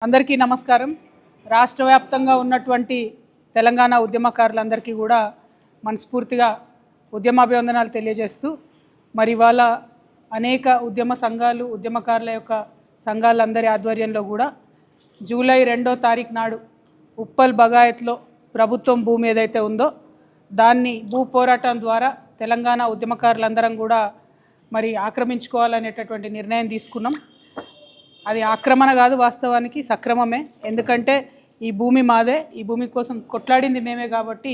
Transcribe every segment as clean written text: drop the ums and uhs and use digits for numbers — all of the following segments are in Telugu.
అందరికీ నమస్కారం. రాష్ట్ర వ్యాప్తంగా ఉన్నటువంటి తెలంగాణ ఉద్యమకారులందరికీ కూడా మనస్ఫూర్తిగా ఉద్యమాభివందనాలు తెలియజేస్తూ మరి ఇవాళ అనేక ఉద్యమ సంఘాలు ఉద్యమకారుల యొక్క సంఘాలందరి ఆధ్వర్యంలో కూడా జూలై 2వ తారీఖు నాడు ఉప్పల్ బగాయత్లో ప్రభుత్వం భూమి ఏదైతే ఉందో దాన్ని భూ పోరాటం ద్వారా తెలంగాణ ఉద్యమకారులందరం కూడా మరి ఆక్రమించుకోవాలనేటటువంటి నిర్ణయం తీసుకున్నాం. అది ఆక్రమణ కాదు, వాస్తవానికి సక్రమమే. ఎందుకంటే ఈ భూమి మాదే, ఈ భూమి కోసం కొట్లాడింది మేమే కాబట్టి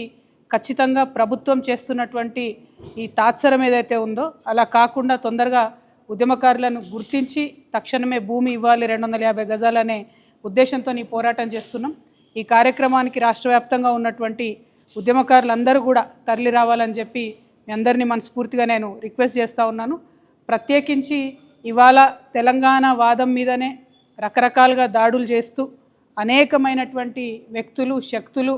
ఖచ్చితంగా ప్రభుత్వం చేస్తున్నటువంటి ఈ తాత్సరం ఏదైతే ఉందో అలా కాకుండా తొందరగా ఉద్యమకారులను గుర్తించి తక్షణమే భూమి ఇవ్వాలి 250 గజాలనే ఉద్దేశంతో ఈ పోరాటం చేస్తున్నాం. ఈ కార్యక్రమానికి రాష్ట్ర వ్యాప్తంగా ఉన్నటువంటి ఉద్యమకారులందరూ కూడా తరలి రావాలని చెప్పి మీ అందరినీ మనస్ఫూర్తిగా నేను రిక్వెస్ట్ చేస్తూ ఉన్నాను. ప్రత్యేకించి ఇవాళ తెలంగాణ వాదం మీదనే రకరకాలుగా దాడులు చేస్తూ అనేకమైనటువంటి వ్యక్తులు శక్తులు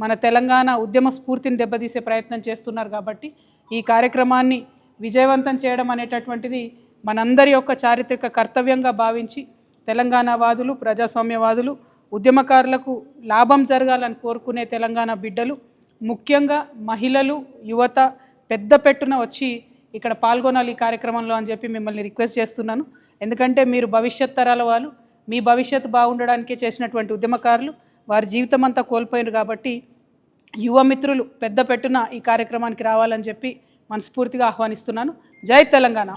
మన తెలంగాణ ఉద్యమ స్ఫూర్తిని దెబ్బతీసే ప్రయత్నం చేస్తున్నారు. కాబట్టి ఈ కార్యక్రమాన్ని విజయవంతం చేయడం అనేటటువంటిది మనందరి యొక్క చారిత్రక కర్తవ్యంగా భావించి తెలంగాణ వాదులు, ప్రజాస్వామ్యవాదులు, ఉద్యమకారులకు లాభం జరగాలని కోరుకునే తెలంగాణ బిడ్డలు, ముఖ్యంగా మహిళలు, యువత పెద్ద పెట్టున వచ్చి ఇక్కడ పాల్గొనాలి ఈ కార్యక్రమంలో అని చెప్పి మిమ్మల్ని రిక్వెస్ట్ చేస్తున్నాను. ఎందుకంటే మీరు భవిష్యత్ తరాల వాళ్ళు, మీ భవిష్యత్తు బాగుండడానికే చేసినటువంటి ఉద్యమకారులు వారి జీవితం అంతా కోల్పోయారు. కాబట్టి యువ మిత్రులు పెద్ద పెట్టున ఈ కార్యక్రమానికి రావాలని చెప్పి మనస్ఫూర్తిగా ఆహ్వానిస్తున్నాను. జై తెలంగాణ.